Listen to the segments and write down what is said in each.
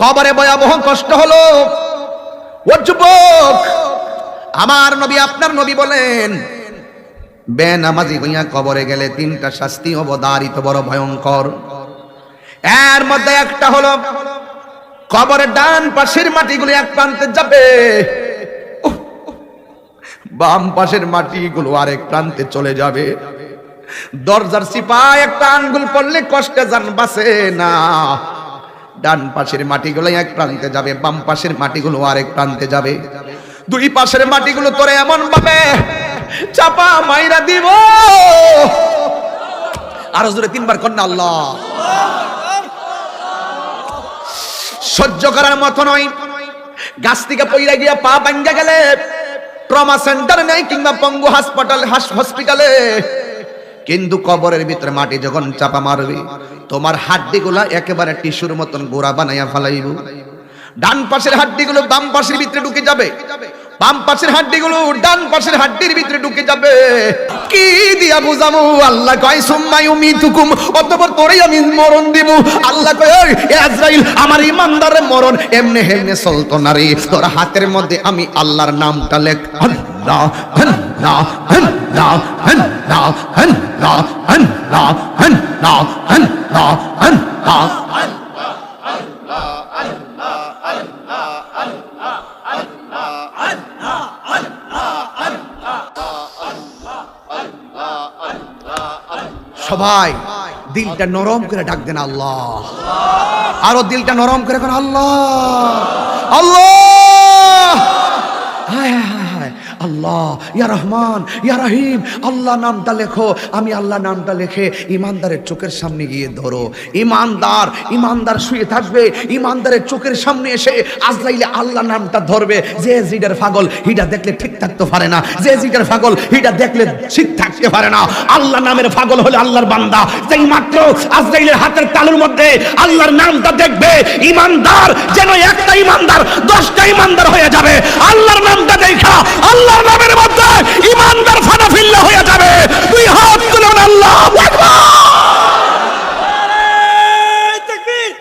কবরে ভয়াবহ কষ্ট হলো। ও যুবক, আমার নবী আপনার নবী বলেন, বেনামাজি হইয়া কবরে গেলে তিনটা শাস্তি অবধারিত বড় ভয়ঙ্কর। এর মধ্যে একটা হলো কবরের ডান পাশের মাটিগুলো এক প্রান্তে যাবে, বাম পাশের মাটিগুলো আরেক প্রান্তে চলে যাবে। দরজার সিপাই একটা আঙ্গুল পড়লে কষ্টে জান বাঁচে না। ডান পাশের মাটিগুলো এক প্রান্তে যাবে, বাম পাশের মাটিগুলো আরেক প্রান্তে যাবে। দুই পাশের মাটিগুলো তোরে এমন ভাবে চাপা মাইরা দিব, আরো জোরে তিনবার কন্যা আল্লাহ। সহ্য করার মতো নয়। গাছ থেকে পইরা গিয়া পা ভাঙ্গা গেলে ট্রমা সেন্টার নেই কিংবা পঙ্গু হসপিটালে, কিন্তু কবরের ভিতরে মাটি যখন চাপা মারবে তোমার হাড্ডিগুলা একেবারে টিস্যুর মতন গোড়া বানাইয়া ফেলাইব। ডান পাশের হাড্ডিগুলো বাম পাশের ভিতরে ঢুকে যাবে, বাম পাশের হাড্ডিগুলো ডান পাশের হাড্ডির ভিতরে ঢুকে যাবে। কি দিয়া বুঝামু? আল্লাহ কয় সুম্মা ইউমিতুকুম, অতঃপর তোরেই আমি মরণ দিব। আল্লাহ কয় এ আজরাইল, আমার ইমানদারের মরণ এমনে হেমনে চলতো না রে, তোর হাতের মধ্যে আমি আল্লাহর নামটা লেখ। আল্লাহ আল্লাহ আল্লাহ আল্লাহ আল্লাহ আল্লাহ আল্লাহ আল্লাহ আল্লাহ। সবাই দিলটা নরম করে ডাক দেন আল্লাহ। আরো দিলটা নরম করে কোন আল্লাহ আল্লাহ। হায় হায় হায় আল্লাহ, ইয়া রহমান ইয়া রহিম। আল্লাহ নামটা লেখো। আমি আল্লাহ নামটা লিখে ইমানদারের চোখের সামনে গিয়ে ধরো। ইমানদার শুয়ে থাকবে, ইমানদারের চোখের সামনে এসে আজরাইলে আল্লাহ নামটা ধরবে। যে জিডার পাগল হিডা দেখলে ঠিক থাকতে পারে না, যে জিডার পাগল হিডা দেখলে ঠিক থাকতে পারে না। আল্লাহ নামের পাগল হলে আল্লাহর বান্দা। যেই মাত্র আজরাইলের হাতের তালুর মধ্যে আল্লাহর নামটা দেখবে, ইমানদার যেন একটা ইমানদার 10টা ইমানদার হয়ে যাবে। আল্লাহর নামটা দেখা আল্লাহর নামের মধ্যে ইমানদার ফানাফিল্লা হয়ে যাবে। দুই হাত তুলে আল্লাহু আকবার। নারে তাকবীর,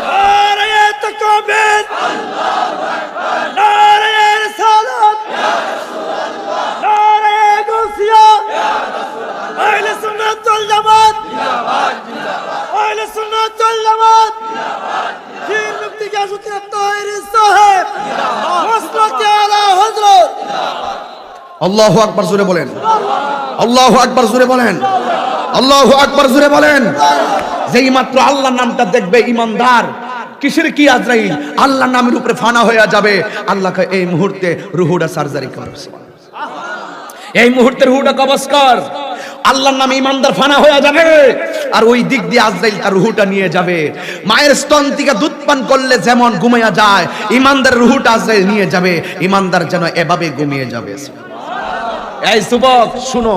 নারে তাকবীর, আল্লাহু আকবার। নারে রিসালাত, ইয়া রাসূলুল্লাহ। নারে গাউসিয়া, ইয়া রাসূলুল্লাহ। আহলে সুন্নাত ওয়াল জামাত জিন্দাবাদ, জিন্দাবাদ। আহলে সুন্নাত ওয়াল জামাত জিন্দাবাদ। পীর মুফতি গাজীউদ্দিন তাহেরী সাহেব জিন্দাবাদ। মুসলাতে আলা হযরত জিন্দাবাদ। আল্লাহু আকবার জোরে বলেন, আল্লাহু আকবার জোরে বলেন, আল্লাহু আকবার জোরে বলেন। যেই মাত্র আল্লাহর নামটা দেখবে ইমানদার, কিসের কি আজরাইল আল্লাহর নামের উপরে ফানা হয়ে যাবে। আল্লাহকে এই মুহূর্তে রুহুটা সার্জারি কর, এই মুহূর্তে রুহুটা কবজ কর। আল্লাহর নামে ইমানদার ফানা হয়ে যাবে, আর ওই দিক দিয়ে আজরাইল তার রুহুটা নিয়ে যাবে। মায়ের স্তন থেকে দুধ পান করলে যেমন ঘুমিয়ে যায়, ইমানদার রুহুটা আজরাইল নিয়ে যাবে। ইমানদার যেন এভাবে ঘুমিয়ে যাবে। এই যুবক শুনো,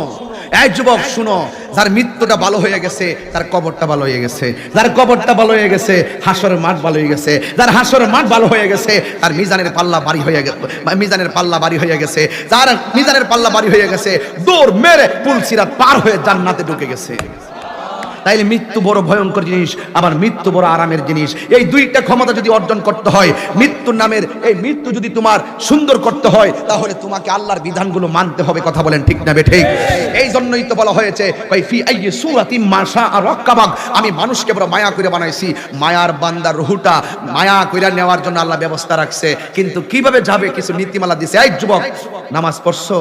এই যুবক শুনো, যার মৃত্যুটা ভালো হয়ে গেছে তার কবরটা ভালো হয়ে গেছে, যার কবরটা ভালো হয়ে গেছে হাসরের মাঠ ভালো হয়ে গেছে, যার হাসরের মাঠ ভালো হয়ে গেছে তার মিজানের পাল্লা ভারী হয়ে গেছে, মিজানের পাল্লা ভারী হয়ে গেছে। যার মিজানের পাল্লা ভারী হয়ে গেছে দৌড় মেরে পুলসিরাত পার হয়ে জান্নাতে ঢুকে গেছে। তাইলে মৃত্যু বড় ভয়ঙ্কর জিনিস, আবার মৃত্যু বড় আরামের জিনিস। এই দুইটা ক্ষমতা যদি অর্জন করতে হয়, মৃত্যুর নামের এই মৃত্যু যদি তোমার সুন্দর করতে হয়, তাহলে তোমাকে আল্লাহর বিধানগুলো মানতে হবে। কথা বলেন ঠিক না বেঠিক? এই জন্যই তো বলা হয়েছে ভাই ফি আইয়ি সূরাতিন মা শাআ রাক্কাবাক, আমি মানুষকে বড় মায়া করে বানাইছি। মায়ার বান্দার রূহটা মায়া কইরা নেওয়ার জন্য আল্লাহ ব্যবস্থা রাখছে, কিন্তু কিভাবে যাবে কিছু নীতিমালা দিয়েছে। এই যুবক, নামাজ পড়ছো,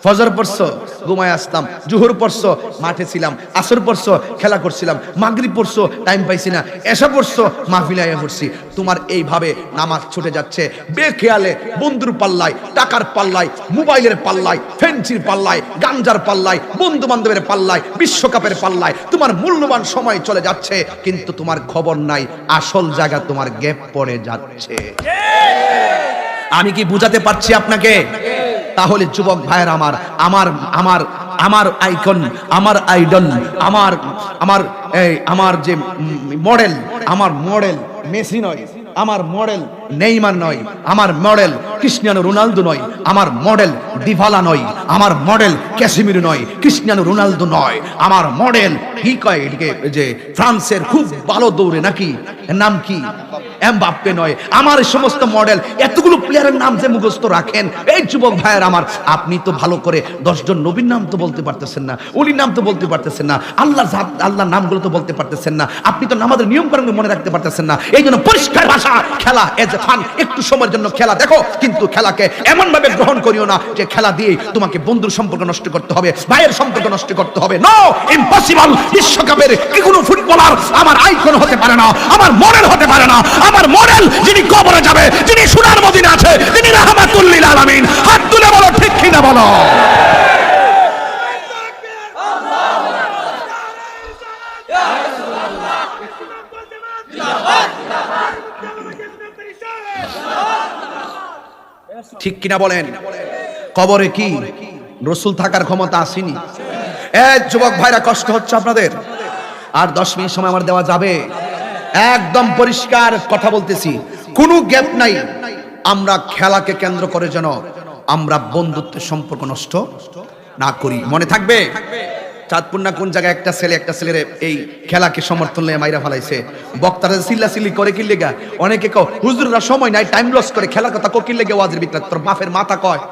ফজর পড়ছো, ঘুমায় আসতাম, জোহর পড়ছো, মাঠে ছিলাম, আসর পড়ছো, খেলা করছিলাম, মাগরিব পড়ছো, টাইম পাইছি না, এশা পড়ছো, মাহফিলে আয়া পড়ছি। তোমার এইভাবে নামাজ ছুটে যাচ্ছে বেখেয়ালে, বন্ধুর পাল্লায়, টাকার পাল্লায়, মোবাইলের পাল্লায়, ফেন্সির পাল্লায়, গাঞ্জার পাল্লায়, বন্ধু বান্ধবের পাল্লায়, বিশ্বকাপের পাল্লায় তোমার মূল্যবান সময় চলে যাচ্ছে, কিন্তু তোমার খবর নাই আসল জায়গা তোমার গ্যাপ পড়ে যাচ্ছে। আমি কি বুঝাতে পারছি আপনাকে? তাহলে যুবক ভাইয়ের আমার আমার আমার আমার আইকন, আমার আইডল, আমার আমার এই আমার যে মডেল, আমার মডেল মেসি নয়, আমার মডেল নেইমার নয়, আমার মডেল ক্রিস্টিয়ানো রোনালদো নয়, আমার মডেল ডিভালা নয়, আমার মডেল ক্যাসিমিরো নয়, ক্রিস্টিয়ানো রোনালদো নয়, আমার মডেল কি কয় এদিকে যে ফ্রান্সের খুব ভালো দৌড়ে নাকি, এর নাম কি, এমবাপ্পে নয়। আমার সমস্ত মডেল, এতগুলো প্লেয়ারের নাম যে মুখস্থ রাখেন, এই যুবক ভাইয়ের আমার, আপনি তো ভালো করে 10 জন নবীর নাম তো বলতে পারতেছেন না, ওলির নাম তো বলতে পারতেছেন না, আল্লাহর নামগুলো তো বলতে পারতেছেন না, আপনি তো নামাজের নিয়ম কানুন মনে রাখতে পারতেছেন না। এই জন্য পরিষ্কার ভাষা, খেলা এজ এ ফান, একটু সময়ের জন্য খেলা দেখো, কিন্তু খেলাকে এমন ভাবে গ্রহণ করিও না যে খেলা দিয়ে তোমাকে বন্ধুর সম্পর্ক নষ্ট করতে হবে, ভাইয়ের সম্পর্ক নষ্ট করতে হবে। No, impossible. বিশ্বকাপের কি কোনো ফুটবলার আমার আইকন হতে পারে না, আমার মডেল হতে পারে না। আমার মডেল যিনি কবরে যাবে, যিনি সোনার মদিনা আছে, তিনি রাহমাতুল লিল আলামিন। হাত তুলে বলো ঠিক কিনা বলো। ঠিক কিনা বলেন? কবরে কি রাসূল থাকার ক্ষমতা আসেনি? যুবক ভাইরা, কষ্ট হচ্ছে আপনাদের? আর 10 মিনিট সময় আমার দেওয়া যাবে? একদম পরিষ্কার কথা বলতেছি, কোনো গ্যাপ নাই। আমরা খেলাকে কেন্দ্র করে যেন আমরা বন্ধুত্বের সম্পর্ক নষ্ট না করি। মনে থাকবে, চাঁদপুর না কোন জায়গায় একটা ছেলের এই খেলাকে সমর্থন নিয়ে মাইরা ফেলাইছে। বক্তারা চিল্লাচিল্লি করে কি লেগা, অনেকে কয় হুজুররা সময় নাই, টাইম লস করে, খেলার কথা কোকিল লেগে ওয়াজের ভিতরে। তোর বাপের মাথা কয়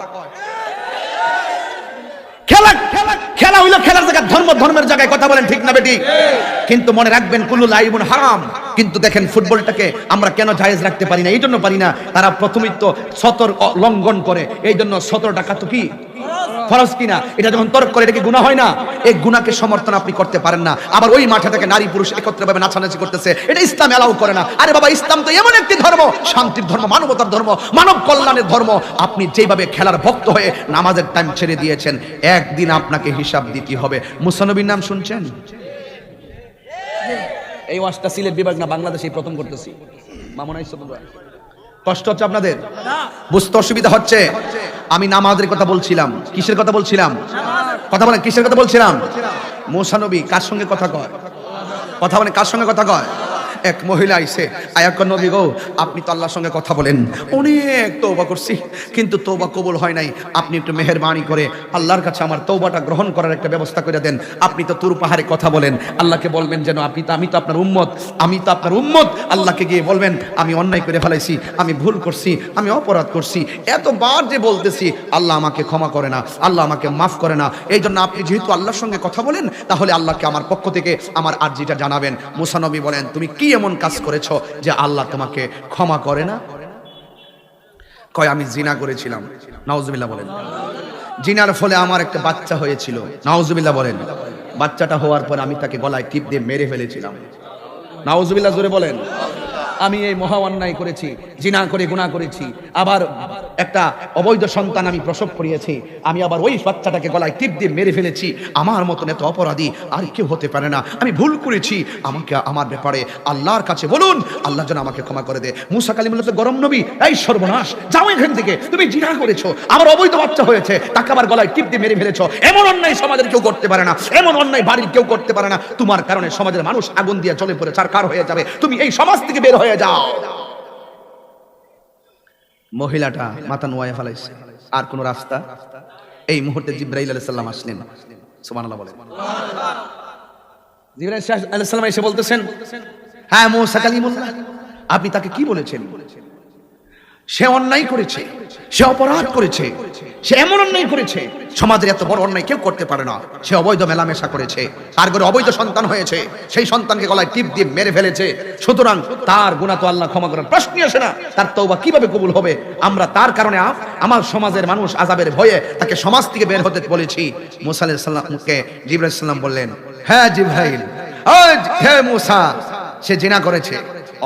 খেলা খেলা খেলা হইলো খেলার জায়গা, ধর্মের জায়গায় কথা বলেন, ঠিক না বেটি? কিন্তু মনে রাখবেন, কুল্লু লাইবুন হারাম। কিন্তু দেখেন ফুটবলটাকে আমরা কেন জায়েজ রাখতে পারি না? এই জন্য পারি না, তারা প্রথমেই তো সতর লঙ্ঘন করে। এই জন্য 17 টাকা তো কি ফরজ কিনা, এটা যখন তর্ক করে, এটা কি গুনাহ হয় না? এই গুনাহকে সমর্থন আপনি করতে পারেন না। আবার ওই মাঠে থেকে নারী পুরুষ একত্রে ভাবে নাচানাচি করতেছে, এটা ইসলাম এলাও করে না। আরে বাবা, ইসলাম তো এমন একটি ধর্ম, শান্তির ধর্ম, মানবতার ধর্ম, মানব কল্যাণের ধর্ম। আপনি যেভাবে খেলার ভক্ত হয়ে নামাজের টাইম ছেড়ে দিয়েছেন, একদিন আপনাকে হিসাব দিতে হবে। মুসা নবীর নাম শুনছেন? এই ওয়াজটা সিলেট বিভাগ না বাংলাদেশেই প্রথম করতেছি। মামুন আইসুল্লাহ, কষ্ট হচ্ছে আপনাদের? বুঝতে অসুবিধা হচ্ছে? আমি নামাজের কথা বলছিলাম। কিসের কথা বলছিলাম? কথা বলেন, কিসের কথা বলছিলাম? মুসা নবী কার সঙ্গে কথা কয়? কথা বলেন, কার সঙ্গে কথা কয়? এক মহিলা আইছে, আয়াক নবী গো, আপনি তো আল্লাহর সঙ্গে কথা বলেন, অনেক তওবা করছি, কিন্তু তওবা কবুল হয় নাই। আপনি একটু মেহেরবানি করে আল্লাহর কাছে আমার তওবাটা গ্রহণ করার একটা ব্যবস্থা করে দেন। আপনি তো তুর পাহাড়ে কথা বলেন, আল্লাহকে বলবেন যেন আমি তো আপনার উম্মত, আল্লাহকে গিয়ে বলবেন আমি অন্যায় করে ফেলাইছি, আমি ভুল করছি, আমি অপরাধ করছি, এতবার যে বলতেছি, আল্লাহ আমাকে ক্ষমা করে না, আল্লাহ আমাকে মাফ করে না। এই জন্য আপনি যেহেতু আল্লাহর সঙ্গে কথা বলেন, তাহলে আল্লাহকে আমার পক্ষ থেকে আমার আরজিটা জানাবেন। মুসা নবী বলেন, তুমি কি এমন কাজ করেছো যে আল্লাহ তোমাকে ক্ষমা করে না? কয় আমি জিনা করেছিলাম। নাউজুবিল্লাহ বলেন। জিনার ফলে আমার একটা বাচ্চা হয়েছিল। নাউজুবিল্লাহ বলেন। বাচ্চাটা হওয়ার পর আমি তাকে গলায় টিপ দিয়ে মেরে ফেলেছিলাম। নাউজুবিল্লাহ জোরে বলেন। আমি এই মহা অন্যায় করেছি, জিনা করে গুনাহ করেছি, আবার একটা অবৈধ সন্তান আমি প্রসব করিয়েছি, আমি আবার ওই বাচ্চাটাকে গলায় টিপ দিয়ে মেরে ফেলেছি। আমার মতন এত অপরাধী আর কেউ হতে পারে না, আমি ভুল করেছি, আমাকে আমার ব্যাপারে আল্লাহর কাছে বলুন, আল্লাহ যেন আমাকে ক্ষমা করে দে। মুসা কালিমুল্লাহ তো গরম নবী, এই সর্বনাশ, যাও এখান থেকে, তুমি জিনা করেছো, আমার অবৈধ বাচ্চা হয়েছে, তাকে আবার গলায় টিপ দিয়ে মেরে ফেলেছো। এমন অন্যায় সমাজের কেউ করতে পারে না, এমন অন্যায় বাড়ির কেউ করতে পারে না। তোমার কারণে সমাজের মানুষ আগুন দিয়ে জ্বলে পড়ে ছারখার হয়ে যাবে, তুমি এই সমাজ থেকে বের হয়ে যাও। মহিলাটা মাথা নোয়ায় ফেলাইছে, আর কোন রাস্তা? এই মুহূর্তে জিবরাইল আলাইহিস সালাম আসলেন। সুবহানাল্লাহ বলেন। জিবরাইল আলাইহিস সালাম এসে বলতেছেন, হ্যাঁ মুসা কালিমুল্লাহ, আপনি তাকে কি বলেছেন? সে অন্যায় করেছে, সে অপরাধ করেছে, সে এমন অন্যায় করেছে সমাজের এত বড় অন্যায় কেউ করতে পারে না। সে অবৈধ মেলামেশা করেছে, তার ঘরে অবৈধ সন্তান হয়েছে, সেই সন্তানকে গলায় টিপ দিয়ে মেরে ফেলেছে। সুতরাং তার গুনাহ তো আল্লাহ ক্ষমা করার প্রশ্নই আসে না। তার তওবা কিভাবে কবুল হবে? আমরা তার কারণে আমার সমাজের মানুষ আযাবের ভয়ে তাকে সমাজ থেকে বের হতে বলেছি। মুসা আলাইহিস সালামকে জিবরাইল আলাইহিস সালাম বললেন, হ্যাঁ জিবরাইল, হে মুসা, সে জিনা করেছে,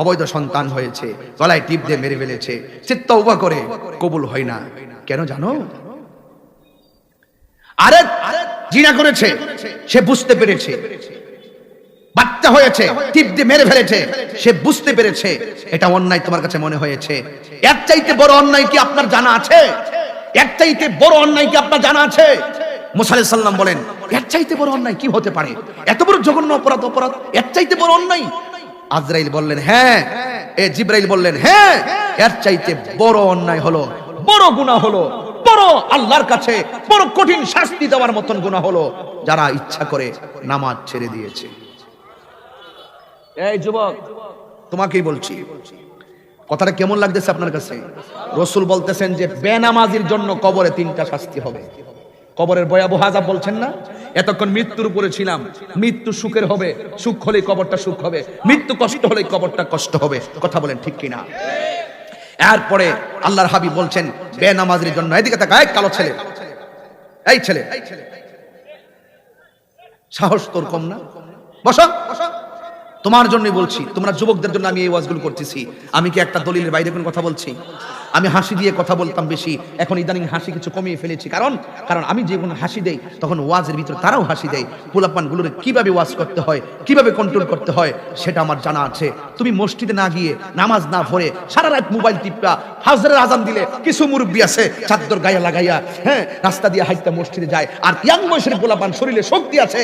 অবৈধ সন্তান হয়েছে, গলায় টিপ দিয়ে মেরে ফেলেছে, সে তওবা করে কবুল হয় না। কেন জানো? আরে জিনা করেছে, সে বুঝতে পেরেছে, বাচ্চা হয়েছে, টিপ দিয়ে মেরে ফেলেছে, সে বুঝতে পেরেছে এটা অন্যায়, তোমার কাছে মনে হয়েছে। এর চাইতে বড় অন্যায় কি আপনার জানা আছে? এর চাইতে বড় অন্যায় কি আপনার জানা আছে? মুসা আলাইহিস সালাম বলেন, এর চাইতে বড় অন্যায় কি হতে পারে? এত বড় জঘন্য অপরাধ, এর চাইতে বড় অন্যায়? আজরাইল বললেন, হ্যাঁ এ জিবরাইল বললেন, হ্যাঁ, এর চাইতে বড় অন্যায় হলো, বড় গুনাহ হলো, বড় আল্লাহর কাছে বড় কঠিন শাস্তি দেওয়ার মতন গুনাহ হলো যারা ইচ্ছা করে নামাজ ছেড়ে দিয়েছে। এই যুবক, তোমাকেই বলছি, কথাটা কেমন লাগতেছে আপনার কাছে? রাসূল বলতেছেন যে বেনামাজির জন্য কবরে 3টা শাস্তি হবে। কবরের ভয়াবহ আযাব বলছেন না? এতক্ষণ মৃত্যুর উপরে ছিলাম, মৃত্যু সুখের হবে, সুখ হলে কবরটা সুখ হবে, মৃত্যু কষ্ট হলে কবরটা কষ্ট হবে। কথা বলেন ঠিক কিনা? এরপরে আল্লাহর হাবিব বলছেন বেনামাজির জন্য, এদিকে তাকায়, কালো ছেলে, এই ছেলে, সাহস তোর কম না? বসো। তোমার জন্যই বলছি, তোমরা যুবকদের জন্য আমি এই ওয়াজগুলো করতেছি। আমি কি একটা দলিলের বাইরে কোনো কথা বলছি? আমি হাসি দিয়ে কথা বলতাম বেশি, এখন ইদানিং হাসি কিছু কমিয়ে ফেলেছি। কারণ আমি যে কোনো হাসি দেই তখন ওয়াজের ভিতরে তারাও হাসি দেয়। পোলাপানগুলোর কিভাবে ওয়াজ করতে হয়, কিভাবে কন্ট্রোল করতে হয় সেটা আমার জানা আছে। তুমি মসজিদে না গিয়ে, নামাজ না পড়ে, সারা রাত মোবাইল টিপা, ফজরের আজান দিলে কিছু মুরব্বী আছে চাদর গায়ে লাগাইয়া, হ্যাঁ, রাস্তা দিয়ে হাইটা মসজিদে যায়। আর ইয়াং বয়সের পোলাপান, শরীরে শক্তি আছে,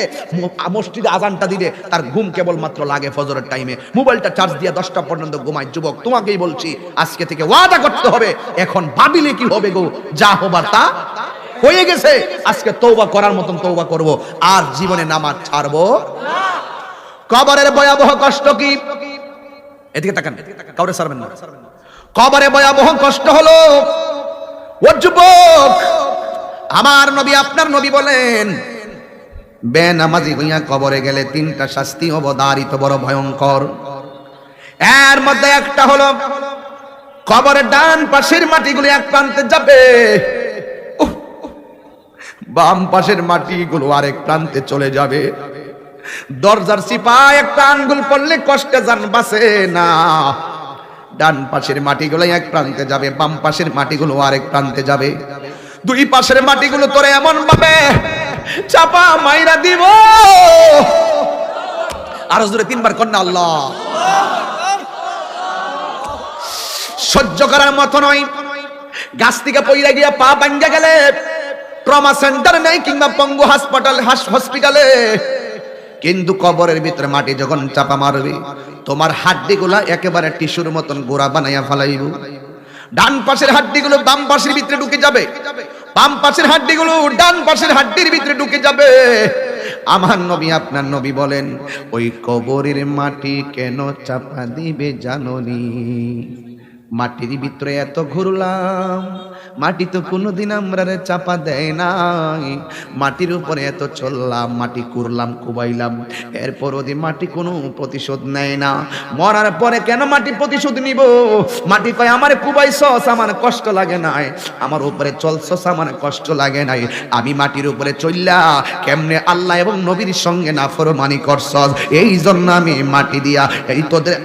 মসজিদে আজানটা দিলে তার ঘুম কেবল মাত্র লাগে ফজরের টাইমে, মোবাইলটা চার্জ দিয়ে 10টা পর্যন্ত ঘুমায়। যুবক, তোমাকেই বলছি, আজকে থেকে ওয়াদা করতে হবে, এখন ভাবিলে কি হবে গো, যা হবার তা হয়ে গেছে। আজকে তওবা করার মতন তওবা করব, আর জীবনে নামাজ ছাড়বো না। কবরের ভয়াবহ কষ্ট কি? এদিকে তাকান, কাউরে ছাড়বেন না। কবরে ভয়াবহ কষ্ট হলো, ও যুবক, আমার নবী, আপনার নবী বলেন বেনামাজি হইয়া কবরে গেলে 3টা শাস্তি অবধারিত, বড় ভয়ঙ্কর। এর মধ্যে একটা হলো কবরের ডান পাশের মাটিগুলো এক প্রান্তে যাবে, বাম পাশের মাটিগুলো আরেক প্রান্তে চলে যাবে। দরজার সিপাই একটা আঙ্গুল পড়লে কষ্টে জান বাঁচে না। ডান পাশের মাটিগুলো এক প্রান্তে যাবে, বাম পাশের মাটিগুলো আরেক প্রান্তে যাবে। দুই পাশের মাটিগুলো তোরে এমন ভাবে চাপা মাইরা দিব, আর জোরে 3বার কন্যা আল্লাহ। সহ্য করার মতো নয়। গাছ থেকে পইরা গিয়া পা ভাঙ্গা গেলে ট্রমা সেন্টার নেই কিংবা পঙ্গু হসপিটালে, কিন্তু কবরের ভিতরে মাটি যখন চাপা মারবে তোমার হাড্ডিগুলা একেবারে টিস্যুর মতন গোড়া বানাইয়া ফেলাইব। ডান পাশের হাড্ডিগুলো বাম পাশের ভিতরে ঢুকে যাবে, বাম পাশের হাড্ডিগুলো ডান পাশের হাড্ডির ভিতরে ঢুকে যাবে। আমার নবী, আপনার নবী বলেন, ওই কবরের মাটি কেন চাপা দিবে জানোনি? মাটির ভিতরে এত ঘুরলাম, মাটি তো কোনোদিন আমরা চাপা দেয় নাই। মাটির উপরে এত চললাম, মাটি কুরলাম, কুবাইলাম, এরপর ওদের মাটি কোনো প্রতিশোধ নেয় না। মরার পরে কেন মাটি প্রতিশোধ নিব? মাটি কয়, আমার কুবাইছস, আমার কষ্ট লাগে নাই, আমার উপরে চলছস, আমার কষ্ট লাগে নাই। আমি মাটির উপরে চললা কেমনে আল্লাহ এবং নবীর সঙ্গে নাফরমানি করছস, এই জন্য আমি মাটি দিয়া, এই তোদের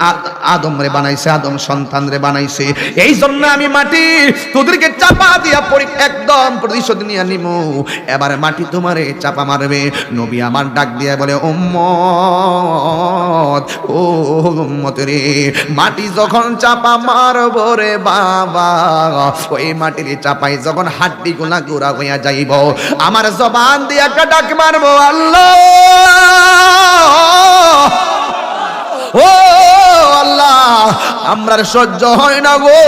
আদম রে বানাইছে, আদম সন্তান রে বানাইছে, এই জন্য আমি মাটি তোদেরকে চাপা দিয়া একদম প্রতিশোধ নিয়ে নিমু। এবার মাটি তোমারে চাপা মারবে। নবী আমার ডাক দিয়া বলে, উম্মত, ও উম্মত রে, মাটি যখন চাপা মারব রে বাবা, ওই মাটির চাপাই যখন হাড্ডি গুলা গুড়া হইয়া যাইব, আমার জবান দিয়ে একটা ডাক মারবো, আল্লাহ, ও আল্লাহ, আমরার সহ্য হয় না গো।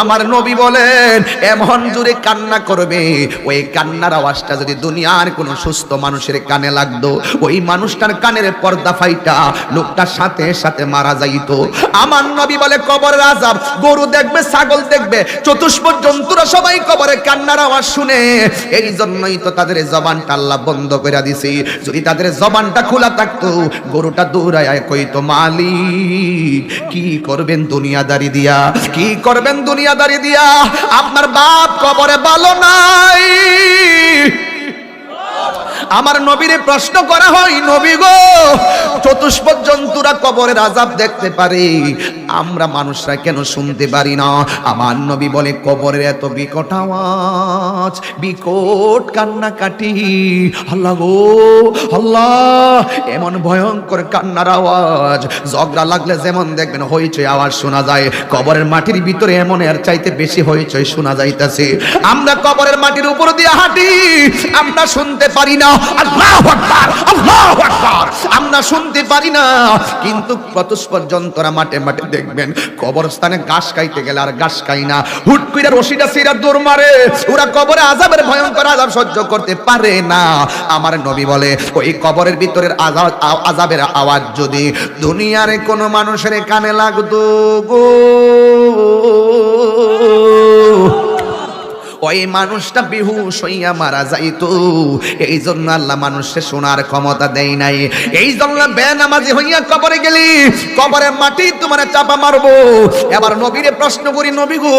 আমার নবী বলেন, এমন জোরে কান্না করবে, ওই কান্নার আওয়াজটা যদি দুনিয়ার কোন সুস্থ মানুষের কানে লাগতো, ওই মানুষটার কানের পর্দা ফাইটা লোকটার সাথে সাথে মারা যাইতো। আমার নবী বলে, কবরের আযাব, গরু দেখবে, ছাগল দেখবে, চতুষ্পদ জন্তুরা সবাই কবরে কান্নার আওয়াজ শুনে। এই জন্যই তো তাদের জবানটা আল্লাহ বন্ধ করে দিছে। যদি তাদের জবানটা খোলা থাকতো, গরুটা দৌড়ায় কইতো, মালিক কি করবেন দুনিয়াদারি দিয়া, কি করবেন দুনিয়াদারি দিয়া, আপনার বাপ কবরে ভালো নাই। আমার নবীরে প্রশ্ন করা হয়, নবী গো, চতুষ্পদ জন্তুরা কবরের আযাব দেখতে পারে, আমরা মানুষরা কেন শুনতে পারি না? আমার নবী বলে কবরের এত বিকট আওয়াজ, বিকট কান্নাকাটি, আল্লাহ গো আল্লাহ, এমন ভয়ঙ্কর কান্নার আওয়াজ, ঝগড়া লাগলে যেমন দেখবেন হইচই আওয়াজ শোনা যায়, কবরের মাটির ভিতরে এমন এর চাইতে বেশি হইচই শোনা যাইতেছে। আমরা কবরের মাটির উপর দিয়ে হাঁটি, আমরা শুনতে পারি না। আল্লাহু আকবার, আল্লাহু আকবার, আমরা শুনতে পারি না। কিন্তু প্রত্যুষ যন্ত্ররা মাঠে মাঠে দেখবেন কবরস্থানে ঘাস খাইতে গেলে আর ঘাস খাই না, হুট কইরা রশিটা সিরা দৌড় মারে। ওরা কবরে আযাবের ভয়ঙ্কর আযাব সহ্য করতে পারে না। আমার নবী বলে ওই কবরের ভিতরের আযাবের আওয়াজ যদি দুনিয়ার কোনো মানুষের কানে লাগতো গো, ওই মানুষটা বেহুশ হইয়া মারা যাইতো। এই জন্য আল্লাহ মানুষের শোনার ক্ষমতা দেয় নাই। এই জন্য বেনামাজি হইয়া কবরে গেলি, কবরের মাটি তোমার চাপা মারবো। এবার নবীরে প্রশ্ন করি, নবী গো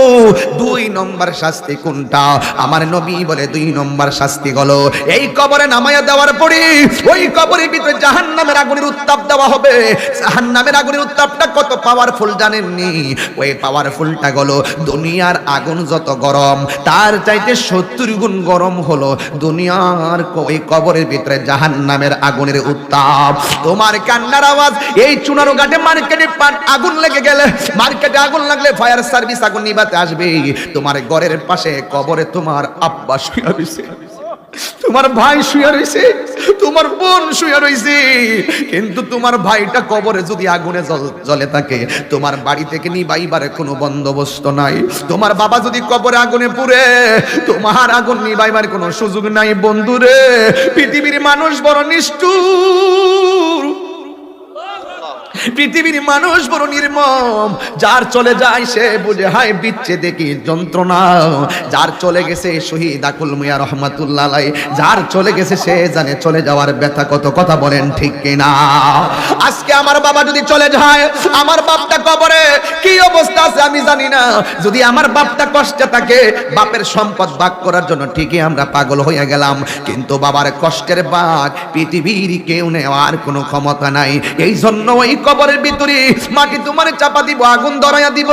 2 নম্বর শাস্তি কোনটা? আমার নবী বলে 2 নম্বর শাস্তি হলো এই কবরে নামায়া দেওয়ার পরে ওই কবরের ভিতরে জাহান্নামের আগুনের উত্তাপ দেওয়া হবে। জাহান্নামের আগুনের উত্তাপটা কত পাওয়ারফুল জানেননি? ওই পাওয়ারফুলটা হলো দুনিয়ার আগুন যত গরম তার চাইতে 70 গুণ গরম হলো দুনিয়ার ওই কবরের ভিতরে জাহান্নামের আগুনের উত্তাপ। তোমার কান্নার আওয়াজ এই চুনারো ঘাটে মার্কেটে আগুন লেগে গেলে, মার্কেটে আগুন লাগলে ফায়ার সার্ভিস আগুন নিভাতে আসবে। তোমার ঘরের পাশে কবরে তোমার আব্বা শুয়ে রইছে, তোমার ভাই শুয়ে রইছে, তোমার বোন শুয়ে রইছে, কিন্তু তোমার ভাইটা কবরে যদি আগুনে জ্বলে থাকে, তোমার বাড়ি থেকে নিবাইবার কোনো বন্দোবস্ত নাই। তোমার বাবা যদি কবরে আগুনে পুড়ে, তোমার আগুন নিবাইবার কোনো সুযোগ নাই। বন্ধুরে, পৃথিবীর মানুষ বড় নিষ্ঠুর, পৃথিবীর মানুষ বড় নির্মম। যার চলে যায় সে বুঝে হায় বিচ্ছেদে কি যন্ত্রণা। যার চলে গেছে শহীদ আকুল মিয়া রহমাতুল্লাহ আলাইহি, যার চলে গেছে সে জানে চলে যাওয়ার ব্যথা কত। কথা বলেন ঠিক কিনা? আজকে আমার বাবা যদি চলে যায়, আমার বাপটা কবরে কি অবস্থা আছে আমি জানি না। যদি আমার বাপটা কষ্টে থাকে, বাপের সম্পদ ভাগ করার জন্য ঠিকই আমরা পাগল হয়ে গেলাম, কিন্তু বাবার কষ্টের ভাগ পৃথিবীর কেউ নেওয়ার কোনো ক্ষমতা নাই। এই জন্য ওই কবরের ভিতরে মাটি তোমার চাপা দিব, আগুন ধরাইয়া দিব।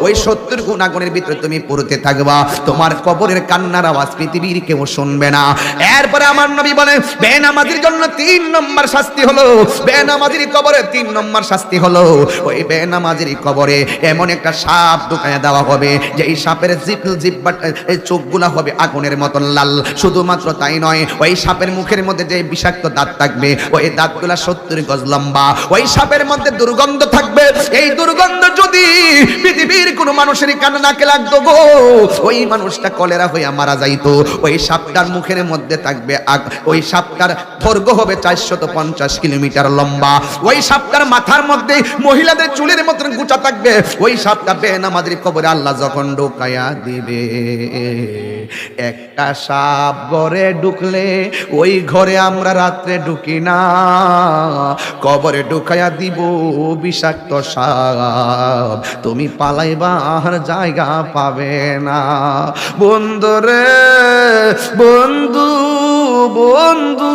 ওই 70 গুণ আগুনের ভিতরে তুমি পুড়তে থাকবা। তোমার কবরের কান্নার আওয়াজ পৃথিবীর কেউ শুনবে না। এরপরে আমার নবী বলে বেনামাজির জন্য 3 নম্বর শাস্তি হলো, বেনামাজির কবরে 3 নম্বর শাস্তি হলো ওই বেনামাজির কবরে এমন একটা সাপ ঢুকাইয়া দেওয়া হবে যে এই সাপের এই চোখগুলা হবে আগুনের মতন লাল। শুধুমাত্র তাই নয়, ওই সাপের মুখের মধ্যে যে বিষাক্ত দাঁত থাকবে, ওই দাঁতগুলা 70 গজ লম্বা। ওই সাপের মধ্যে দুর্গন্ধ থাকবে। এই দুর্গন্ধ যদি পৃথিবীর কোন মানুষের কানে নাকে লাগতো গো, ওই মানুষটা কলেরা হইয়া মারা যাইতো। ওই সাপটার মুখের মধ্যে থাকবে ওই সাপটার দৈর্ঘ্য হবে 450 কিলোমিটার লম্বা। ওই সাপটার মাথার মধ্যে মহিলাদের চুলের মতন গুছা থাকবে। ওই সাপটা বেনামাজির কবরে আল্লাহ যখন ঢুকাইয়া দিবে, একটা সাপ ঘরে ঢুকলে ওই ঘরে আমরা রাত্রে ঢুকি না, কবরে ঢুকাইয়া দিব বিষাক্ত সাপ, তুমি পালাইবার জায়গা পাবে না। বন্ধুরে, বন্ধু বন্ধু,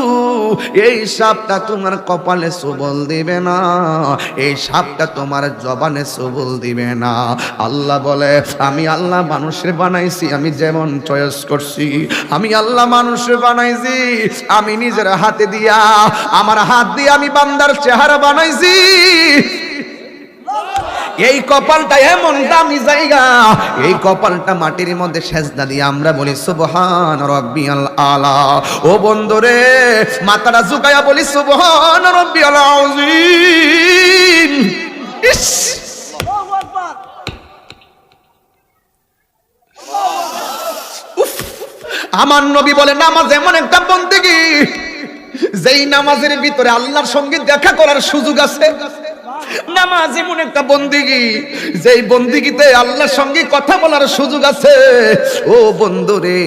এই সাপটা তোমার কপালে সবল দিবে না, এই সাপটা তোমার জবানে সবল দিবে না। আল্লাহ বলে আমি আল্লাহ মানুষের বানাইছি, আমি যেমন চয়েস করছি। আমি আল্লাহ মানুষের বানাইছি, আমি নিজের হাতে দিয়া, আমার হাত দিয়ে আমি বান্দার চেহারা বানাইছি। এই কপালটা এমন দামি জায়গা, এই কপালটা মাটির মধ্যে সেজদা দিয়ে আমরা বলি সুবহান রাব্বিয়াল আলা। ও বন্ধুরে, মাথাটা ঝুঁকায়া বলি সুবহান রাব্বিয়াল আযীম। ইস, আল্লাহু আকবার। আমার নবী বলে নামাজ এমন একটা বন্দেগী, যেই নামাজের ভিতরে আল্লাহর সঙ্গে দেখা করার সুযোগ আছে। নামাজ এমন একটা বন্দেগী, যেই বন্দেগীতে আল্লাহর সঙ্গে কথা বলার সুযোগ আছে। ও বন্ধুরে,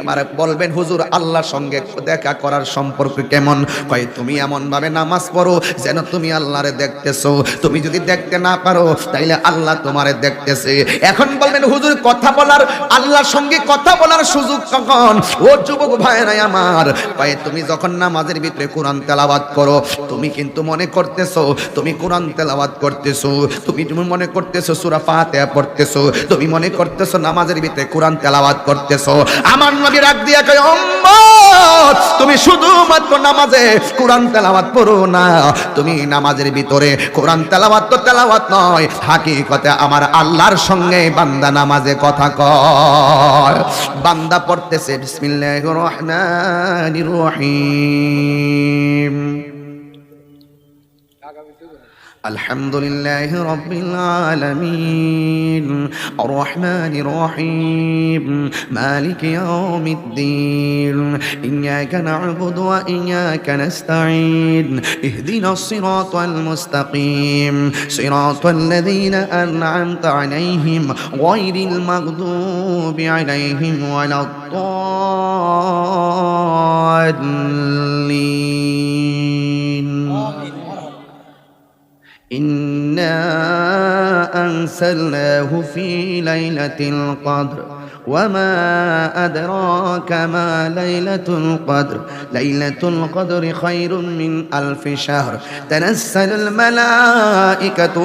আমার বলবেন হুজুর আল্লাহর সঙ্গে দেখা করার সম্পর্ক কেমন? কয় তুমি এমন ভাবে নামাজ পড়ো যেন তুমি আল্লাহরে দেখতেছো। তুমি যদি দেখতে না পারো তাইলে আল্লাহ তোমারে দেখতেছে। এখন বলবেন হুজুর কথা বলার, আল্লাহর সঙ্গে কথা বলার সুযোগ কখন? ও যুবক ভাইরাই আমার, কয় তুমি যখন নামাজের ভিতরে কোরআন তেলাওয়াত করো, তুমি কিন্তু মনে করতেছো তুমি কোরআন তেলাওয়াত করতেছো, তুমি মনে করতেছো সূরা ফাতিহা পড়তেছো, তুমি মনে করতেছো নামাজের ভিতরে কোরআন তেলাওয়াত করতেছো। আমার নবী রাগ দিয়া কয়, উম্মত তুমি শুধুমাত্র নামাজে কোরআন তেলাওয়াত পড়ো না, তুমি নামাজের ভিতরে কোরআন তেলাওয়াত তো তেলাওয়াত নয়, হাকিকতে আমার আল্লাহর সঙ্গে বান্দা নামাজে কথা কয়। বান্দা পড়তেছে বিসমিল্লাহির রহমানির রহিম, আলহামদুলিল্লাহি রাব্বিল আলামিন, আর রহমানির রহিম, মালিকি ইয়াউমিদ্দিন, ইয়াকা না'বুদু ওয়া ইয়াকা নাস্তাঈন, ইহদিনাস সিরাতাল মুস্তাকিম, সিরাতাল লাযীনা আন'আমতা আলাইহিম গায়রিল মাগদুবি আলাইহিম ওয়ালাদ-দাল্লিন। إنا أنزلناه في ليلة القدر وما أدراك ما ليلة القدر ليلة القدر خير من ألف شهر تنزل الملائكة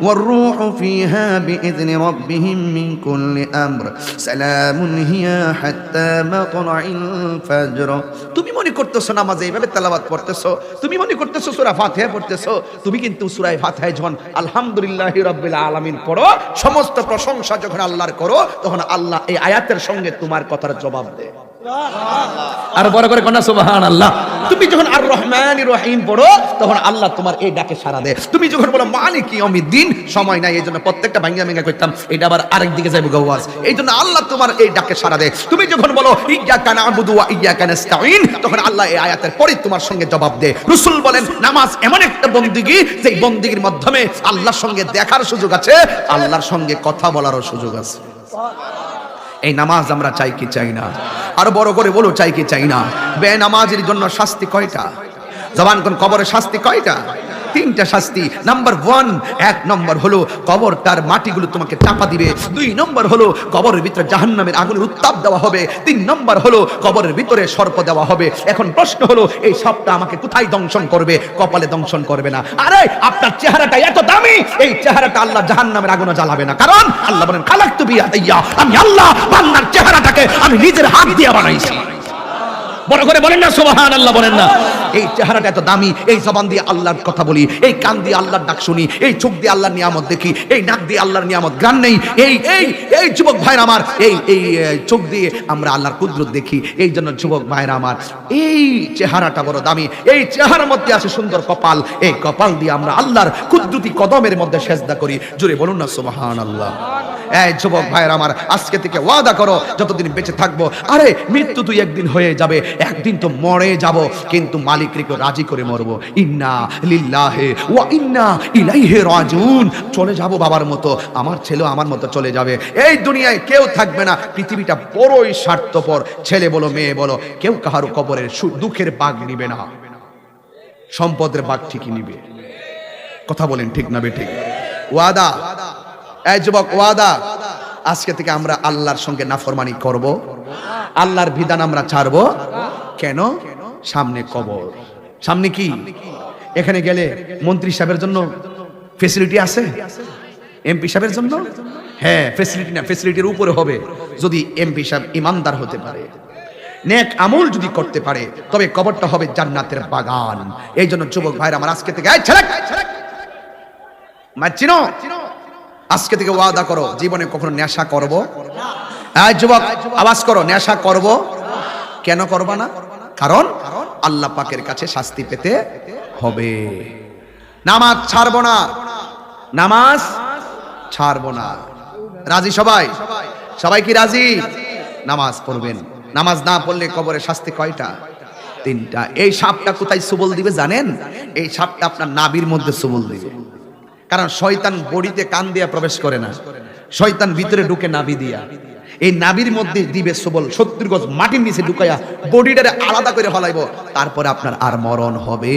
والروح فيها بإذن ربهم من كل أمر سلام هي حتى مطلع الفجر। তুমি মনে করতেছো নামাজে এইভাবে তেলাওয়াত পড়তেছো, তুমি মনে করতেছো সূরা ফাতিহা পড়তেছো, তুমি কিন্তু সূরা ফাতিহায় যখন আলহামদুলিল্লাহি রাব্বিল আলামিন পড়ো, সমস্ত প্রশংসা যখন আল্লাহর করো, তখন আল্লাহ এই আয়াতের সঙ্গে তোমার কথার জবাব দেয়। আর বড় করে কন্যা সুবহানাল্লাহ। তুমি যখন আর রহমানির রহিম পড়ো, তখন আল্লাহ তোমার এই ডাকে সাড়া দেয়। তুমি যখন বলো মালিকি ইয়াউমিদ্দিন, সময় নাই এই জন্য প্রত্যেকটা ভাঙ্গা ভাঙ্গা করতাম, এটা আবার আরেক দিকে যাইব গাওয়াজ, এই জন্য আল্লাহ তোমার এই ডাকে সাড়া দেয়। তুমি যখন বলো ইয়াকা না'বুদু ওয়া ইয়াকা নাস্তাঈন, তখন আল্লাহ এই আয়াতের পরে তোমার সঙ্গে জবাব দেয়। রাসূল বলেন নামাজ এমন একটা বন্দেগী, যে বন্দেগীর মাধ্যমে আল্লাহর সঙ্গে দেখার সুযোগ আছে, আল্লাহর সঙ্গে কথা বলারও সুযোগ আছে। এই নামাজ আমরা চাই কি চাই না? আর বড় করে বলো, চাই কি চাই না? বেনামাজের জন্য শাস্তি কয়টা? জবান কোন কবরের শাস্তি কয়টা? তিনটা শাস্তি। নাম্বার 1, 1 নম্বর হলো কবরটার মাটিগুলো তোমাকে চাপা দিবে। 2 নম্বর হলো কবরের ভিতরে জাহান্নামের আগুনের উত্তাপ দেওয়া হবে। 3 নম্বর হলো কবরের ভিতরে সর্প দেওয়া হবে। এখন প্রশ্ন হলো, এই সাপটা আমাকে কোথায় দংশন করবে? কপালে দংশন করবে না। আরে আপনার চেহারাটা এত দামি, এই চেহারাটা আল্লাহ জাহান্নামের আগুনে জ্বালাবে না। কারণ আল্লাহ বলেন খালাকতু বিয়াদিয়া, আমি আল্লাহ বান্দার চেহারাটাকে আমি নিজের হাত দিয়ে বানাইছি। বড় করে বলেন না সুবহানাল্লাহ, বলেন না। এই চেহারাটা এত দামি, এই জবান দিয়ে আল্লাহর কথা বলি, এই কান দিয়ে আল্লাহর ডাক শুনি, এই চোখ দিয়ে আল্লাহর নিয়ামত দেখি, এই নাক দিয়ে আল্লাহর নিয়ামত গ্রাণ নেই। এই যুবক ভাইরা আমার, এই চোখ দিয়ে আমরা আল্লাহর কুদরত দেখি। এই জন্য যুবক ভাইরা আমার, এই চেহারাটা বড় দামি। এই চেহারার মধ্যে আছে সুন্দর কপাল, এই কপাল দিয়ে আমরা আল্লাহর কুদরতি কদমের মধ্যে সেজদা করি। জোরে বলুন না সুবহানাল্লাহ। এই যুবক ভাইরা আমার, আজকে থেকে ওয়াদা করো, যতদিন বেঁচে থাকবো, আরে মৃত্যু তুই একদিন হয়ে যাবে, একদিন তো মরে যাব, কিন্তু মালিককে রাজি করে মরবো। ইন্না লিল্লাহি ওয়া ইন্না ইলাইহি রাজিউন। চলে যাব বাবার মতো, আমার ছেলে আমার মতো চলে যাবে। এই দুনিয়ায় কেউ থাকবে না, পৃথিবীটা বড়ই স্বার্থপর। ছেলে বলো মেয়ে বলো, কেউ কাহারো কবরের দুঃখের ভাগ নিবে না, সম্পদের ভাগ ঠিকই নিবে। কথা বলেন ঠিক না বেঠিক? ওয়াদা। এই যুবক ওয়াদা, আজকে থেকে আমরা আল্লাহর সঙ্গে নাফরমানি করব, আল্লাহর বিধান আমরা ছাড়বো। কেন? সামনে কবর, সামনে কি? এখানে গেলে মন্ত্রী সাহেবের জন্য ফ্যাসিলিটি আছে, এমপি সাহেবের জন্য হ্যাঁ ফ্যাসিলিটি না, ফ্যাসিলিটির উপরে হবে যদি এমপি সাহেব ইমানদার হতে পারে, নেক আমল যদি করতে পারে, তবে কবরটা হবে জান্নাতের বাগান। এই জন্য যুবক ভাইরা আমার, আজকে থেকে মারছিনো, আজকে থেকে ওয়াদা করো জীবনে কখনো নেশা করব না। যুবক আওয়াজ করো, নেশা করব। কেন করবা না? কারণ আল্লাহ পাকের কাছে শাস্তি পেতে হবে। নামাজ ছাড়বো না, নামাজ ছাড়বো না। রাজি সবাই? সবাই কি রাজি? নামাজ পড়বেন। নামাজ না পড়লে কবরে শাস্তি কয়টা? 3টা। এই সাপটা কোথায় সবল দিবে জানেন? এই সাপটা আপনার নাভির মধ্যে সবল দিবে। কারণ শয়তান বডিতে কান দিয়া প্রবেশ করে না, শয়তান ভিতরে ঢুকে নাভি দিয়া। এই নাভির মধ্যে দিবে সবল, 70 গজ মাটির নিচে ঢুকাইয়া বডিটারে আলাদা করে ফলাইব, তারপরে আপনার আর মরণ হবে